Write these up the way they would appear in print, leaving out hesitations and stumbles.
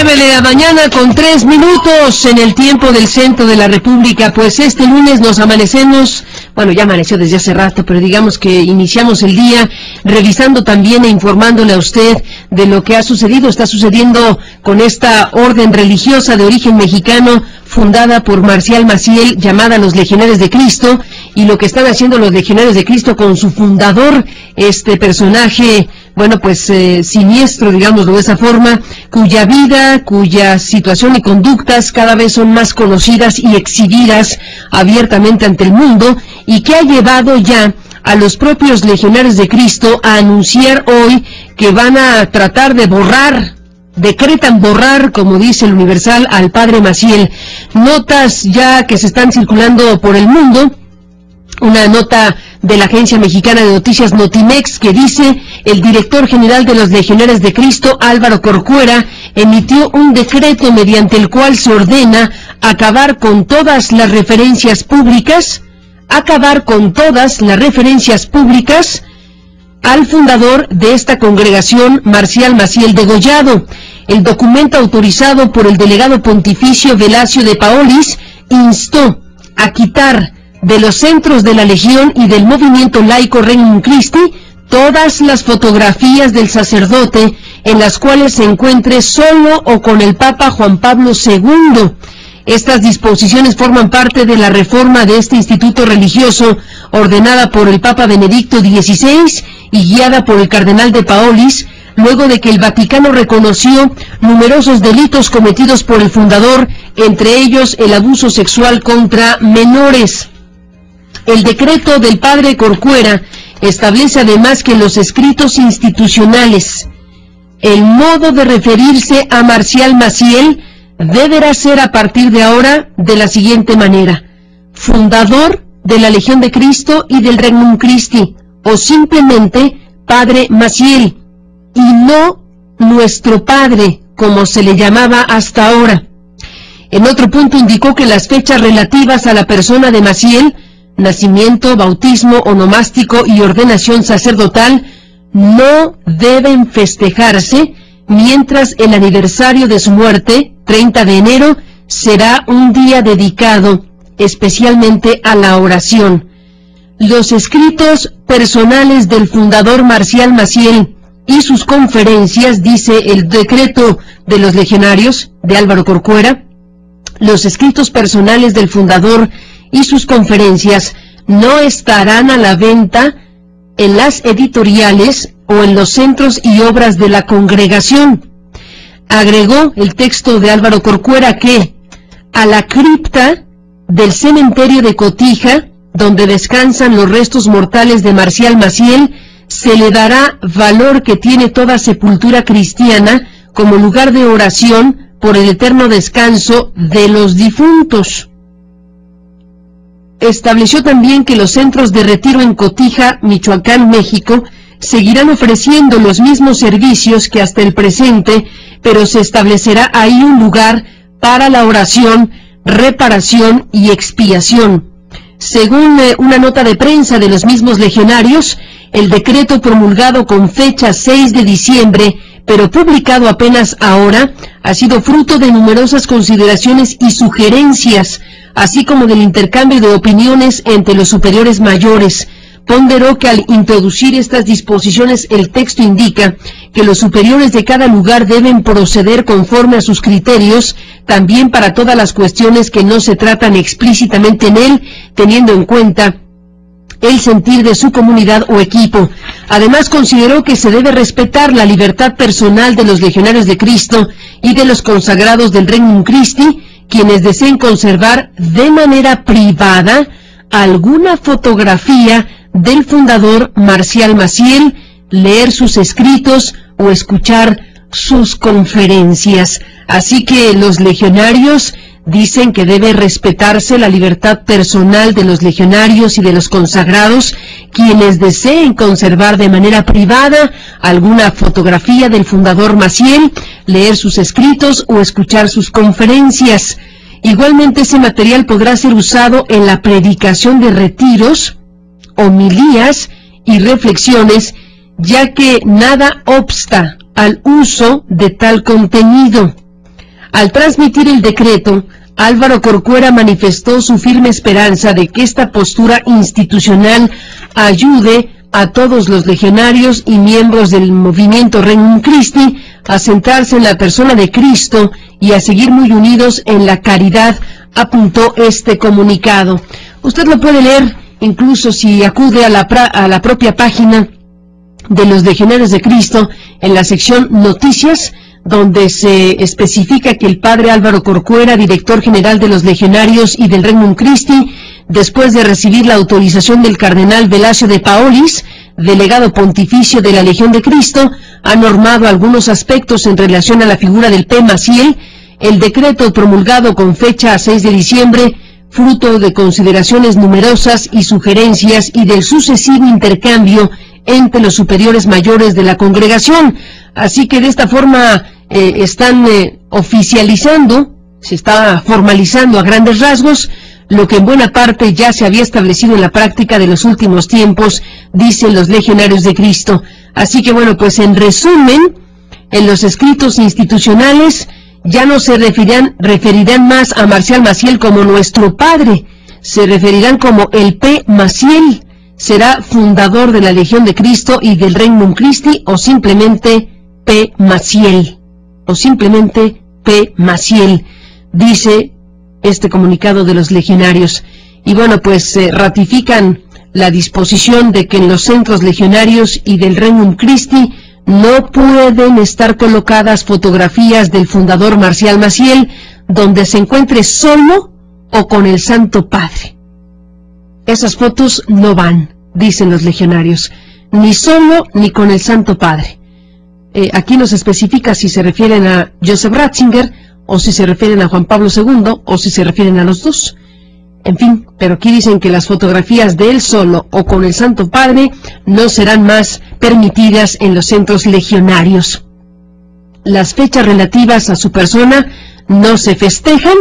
9 de la mañana con 3 minutos en el tiempo del centro de la República. Pues este lunes nos amanecemos, bueno, ya amaneció desde hace rato, pero digamos que iniciamos el día revisando también e informándole a usted de lo que ha sucedido, está sucediendo con esta orden religiosa de origen mexicano fundada por Marcial Maciel, llamada Los Legionarios de Cristo, y lo que están haciendo los Legionarios de Cristo con su fundador, este personaje, bueno, pues siniestro, digámoslo de esa forma, cuya vida, cuya situación y conductas cada vez son más conocidas y exhibidas abiertamente ante el mundo, y que ha llevado ya a los propios Legionarios de Cristo a anunciar hoy que van a tratar de decretan borrar, como dice el Universal, al padre Maciel. Notas ya que se están circulando por el mundo. Una nota de la agencia mexicana de noticias Notimex que dice: el director general de los Legionarios de Cristo, Álvaro Corcuera, emitió un decreto mediante el cual se ordena acabar con todas las referencias públicas al fundador de esta congregación, Marcial Maciel Degollado. El documento autorizado por el delegado pontificio Velasio de Paolis instó a quitar de los centros de la Legión y del movimiento laico Regnum Christi todas las fotografías del sacerdote en las cuales se encuentre solo o con el Papa Juan Pablo II. Estas disposiciones forman parte de la reforma de este instituto religioso ordenada por el Papa Benedicto XVI y guiada por el cardenal de Paolis, luego de que el Vaticano reconoció numerosos delitos cometidos por el fundador, entre ellos el abuso sexual contra menores. El decreto del padre Corcuera establece además que los escritos institucionales, el modo de referirse a Marcial Maciel deberá ser a partir de ahora de la siguiente manera: fundador de la Legión de Cristo y del Regnum Christi, o simplemente Padre Maciel, y no nuestro Padre, como se le llamaba hasta ahora. En otro punto indicó que las fechas relativas a la persona de Maciel, nacimiento, bautismo, onomástico y ordenación sacerdotal, no deben festejarse, mientras el aniversario de su muerte, 30 de enero, será un día dedicado especialmente a la oración. Los escritos personales del fundador Marcial Maciel y sus conferencias, dice el decreto de los Legionarios de Álvaro Corcuera, los escritos personales del fundador y sus conferencias no estarán a la venta en las editoriales o en los centros y obras de la congregación. Agregó el texto de Álvaro Corcuera que a la cripta del cementerio de Cotija, donde descansan los restos mortales de Marcial Maciel, se le dará valor que tiene toda sepultura cristiana como lugar de oración por el eterno descanso de los difuntos. Estableció también que los centros de retiro en Cotija, Michoacán, México, seguirán ofreciendo los mismos servicios que hasta el presente, pero se establecerá ahí un lugar para la oración, reparación y expiación. Según una nota de prensa de los mismos legionarios, el decreto promulgado con fecha 6 de diciembre, pero publicado apenas ahora, ha sido fruto de numerosas consideraciones y sugerencias, así como del intercambio de opiniones entre los superiores mayores. Ponderó que al introducir estas disposiciones el texto indica que los superiores de cada lugar deben proceder conforme a sus criterios, también para todas las cuestiones que no se tratan explícitamente en él, teniendo en cuenta el sentir de su comunidad o equipo. Además, consideró que se debe respetar la libertad personal de los Legionarios de Cristo y de los consagrados del Regnum Christi, quienes deseen conservar de manera privada alguna fotografía del fundador Marcial Maciel, leer sus escritos o escuchar sus conferencias. Así que los legionarios dicen que debe respetarse la libertad personal de los legionarios y de los consagrados, quienes deseen conservar de manera privada alguna fotografía del fundador Maciel, leer sus escritos o escuchar sus conferencias. Igualmente, ese material podrá ser usado en la predicación de retiros, homilías y reflexiones, ya que nada obsta al uso de tal contenido. Al transmitir el decreto, Álvaro Corcuera manifestó su firme esperanza de que esta postura institucional ayude a todos los legionarios y miembros del movimiento Regnum Christi a centrarse en la persona de Cristo y a seguir muy unidos en la caridad, apuntó este comunicado. Usted lo puede leer incluso si acude a la propia página de los Legionarios de Cristo en la sección Noticias, donde se especifica que el padre Álvaro Corcuera, director general de los Legionarios y del Regnum Christi, después de recibir la autorización del cardenal Velasio de Paolis, delegado pontificio de la Legión de Cristo, ha normado algunos aspectos en relación a la figura del P. Maciel. El decreto promulgado con fecha 6 de diciembre, fruto de consideraciones numerosas y sugerencias y del sucesivo intercambio entre los superiores mayores de la congregación. Así que de esta forma están oficializando, se está formalizando a grandes rasgos lo que en buena parte ya se había establecido en la práctica de los últimos tiempos, dicen los Legionarios de Cristo. Así que bueno, pues en resumen, en los escritos institucionales ya no se referirán más a Marcial Maciel como nuestro padre, se referirán como el P. Maciel. Será fundador de la Legión de Cristo y del Regnum Christi, o simplemente P. Maciel, dice este comunicado de los legionarios. Y bueno, pues ratifican la disposición de que en los centros legionarios y del Regnum Christi no pueden estar colocadas fotografías del fundador Marcial Maciel donde se encuentre solo o con el Santo Padre. Esas fotos no van, dicen los legionarios, ni solo ni con el Santo Padre. Aquí nos especifica si se refieren a Joseph Ratzinger, o si se refieren a Juan Pablo II, o si se refieren a los dos. En fin, pero aquí dicen que las fotografías de él solo o con el Santo Padre no serán más permitidas en los centros legionarios. Las fechas relativas a su persona no se festejan.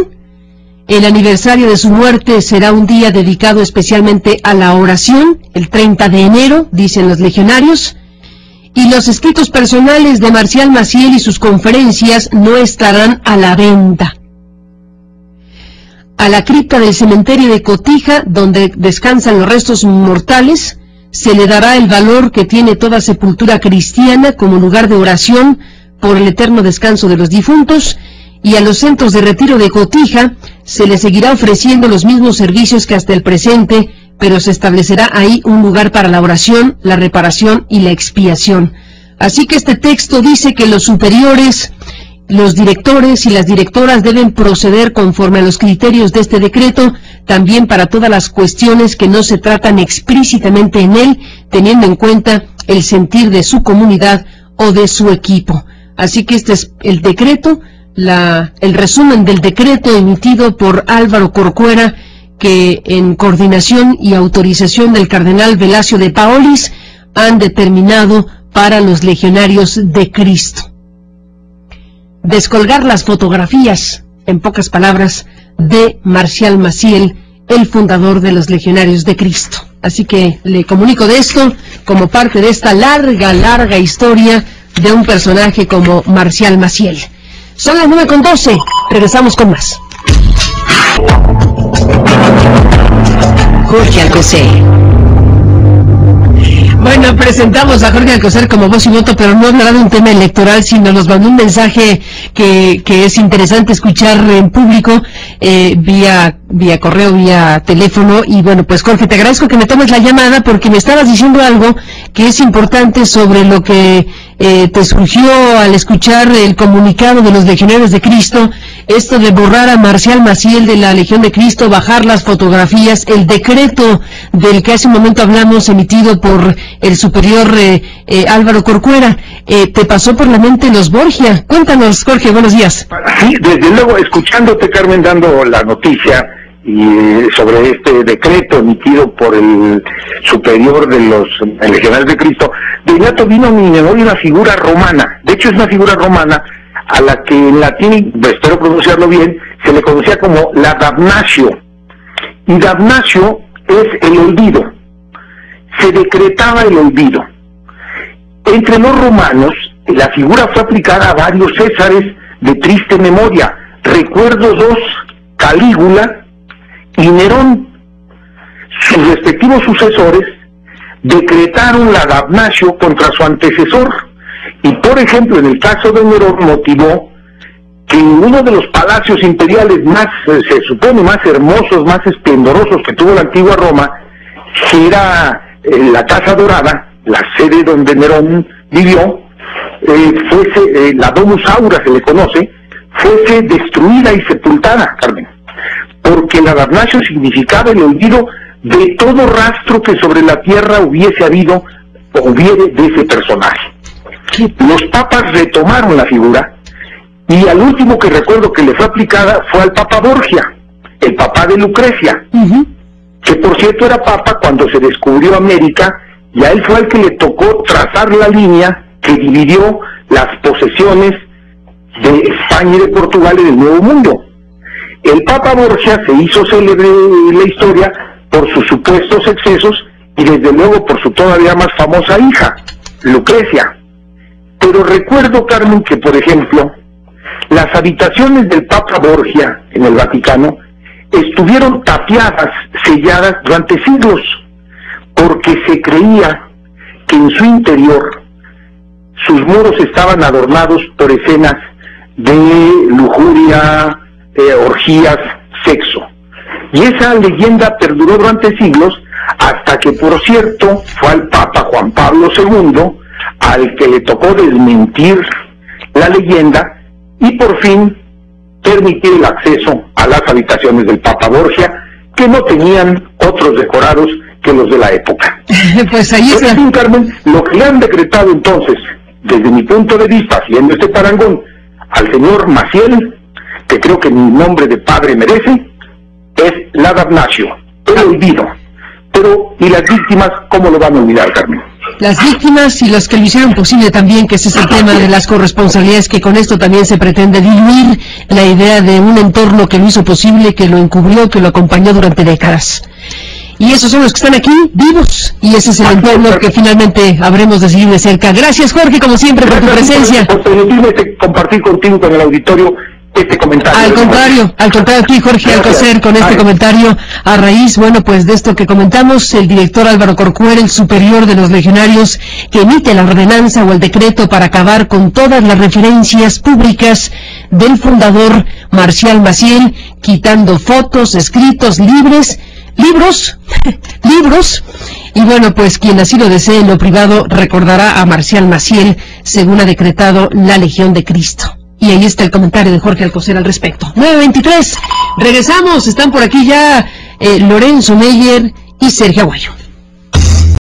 El aniversario de su muerte será un día dedicado especialmente a la oración, el 30 de enero, dicen los legionarios. Y los escritos personales de Marcial Maciel y sus conferencias no estarán a la venta. A la cripta del cementerio de Cotija, donde descansan los restos mortales, se le dará el valor que tiene toda sepultura cristiana como lugar de oración por el eterno descanso de los difuntos, y a los centros de retiro de Cotija se les seguirá ofreciendo los mismos servicios que hasta el presente, pero se establecerá ahí un lugar para la oración, la reparación y la expiación. Así que este texto dice que los superiores, los directores y las directoras deben proceder conforme a los criterios de este decreto, también para todas las cuestiones que no se tratan explícitamente en él, teniendo en cuenta el sentir de su comunidad o de su equipo. Así que este es el decreto, el resumen del decreto emitido por Álvaro Corcuera, que en coordinación y autorización del cardenal Velasio de Paolis han determinado para los Legionarios de Cristo. Descolgar las fotografías, en pocas palabras, de Marcial Maciel, el fundador de los Legionarios de Cristo. Así que le comunico de esto como parte de esta larga historia de un personaje como Marcial Maciel. Son las 9:12, regresamos con más. Jorge Alcocer. Bueno, presentamos a Jorge Alcocer como voz y voto, pero no hablará de un tema electoral, sino nos mandó un mensaje que es interesante escuchar en público, vía correo, vía teléfono. Y bueno, pues Jorge, te agradezco que me tomes la llamada porque me estabas diciendo algo que es importante sobre lo que te surgió al escuchar el comunicado de los Legionarios de Cristo, esto de borrar a Marcial Maciel de la Legión de Cristo, bajar las fotografías, el decreto del que hace un momento hablamos, emitido por el superior Álvaro Corcuera. ¿Te pasó por la mente los Borgia? Cuéntanos, Jorge, buenos días. Sí, desde luego, escuchándote, Carmen, dando la noticia y sobre este decreto emitido por el superior de los Legionarios de Cristo, de inmediato vino a mi memoria una figura romana. De hecho, es una figura romana a la que en latín, espero pronunciarlo bien, se le conocía como la damnatio. Y damnatio es el olvido. Se decretaba el olvido. Entre los romanos, la figura fue aplicada a varios césares de triste memoria, recuerdo dos, Calígula y Nerón. Sus respectivos sucesores decretaron la damnatio contra su antecesor, y por ejemplo en el caso de Nerón motivó que en uno de los palacios imperiales más, se supone, más hermosos, más esplendorosos que tuvo la antigua Roma, que era la Casa Dorada, la sede donde Nerón vivió, fuese, la Domus Aura se le conoce, fuese destruida y sepultada, Carmen, porque la damnatio significaba el olvido de todo rastro que sobre la tierra hubiese habido o hubiere de ese personaje. Los papas retomaron la figura, y al último que recuerdo que le fue aplicada fue al Papa Borgia, el papá de Lucrecia, que por cierto era papa cuando se descubrió América, y a él fue al que le tocó trazar la línea que dividió las posesiones de España y de Portugal en el Nuevo Mundo. El Papa Borgia se hizo célebre en la historia por sus supuestos excesos y desde luego por su todavía más famosa hija, Lucrecia. Pero recuerdo, Carmen, que por ejemplo, las habitaciones del Papa Borgia en el Vaticano estuvieron tapiadas, selladas durante siglos, porque se creía que en su interior sus muros estaban adornados por escenas de lujuria, orgías, sexo. Y esa leyenda perduró durante siglos, hasta que, por cierto, fue al Papa Juan Pablo II al que le tocó desmentir la leyenda y por fin permitir el acceso a las habitaciones del Papa Borgia, que no tenían otros decorados que los de la época. Pues ahí está. En fin, Carmen, lo que le han decretado entonces, desde mi punto de vista, haciendo este parangón, al señor Maciel, que creo que mi nombre de padre merece, es la damnatio, el olvido. Pero, ¿y las víctimas cómo lo van a olvidar, Carmen? Las víctimas y los que lo hicieron posible también, que ese es el tema de las corresponsabilidades, que con esto también se pretende diluir la idea de un entorno que lo hizo posible, que lo encubrió, que lo acompañó durante décadas. Y esos son los que están aquí, vivos, y ese es el entorno que finalmente habremos de seguir de cerca. Gracias, Jorge, como siempre, por tu presencia. Por permitirme compartir contigo, con el auditorio, este comentario. Al contrario, aquí Jorge Alcocer con este comentario a raíz, bueno, pues de esto que comentamos, el director Álvaro Corcuera, el superior de los legionarios, que emite la ordenanza o el decreto para acabar con todas las referencias públicas del fundador Marcial Maciel, quitando fotos, escritos, libros, y bueno, pues quien así lo desee en lo privado recordará a Marcial Maciel, según ha decretado la Legión de Cristo. Y ahí está el comentario de Jorge Alcocer al respecto. 9:23, regresamos, están por aquí ya Lorenzo Meyer y Sergio Aguayo.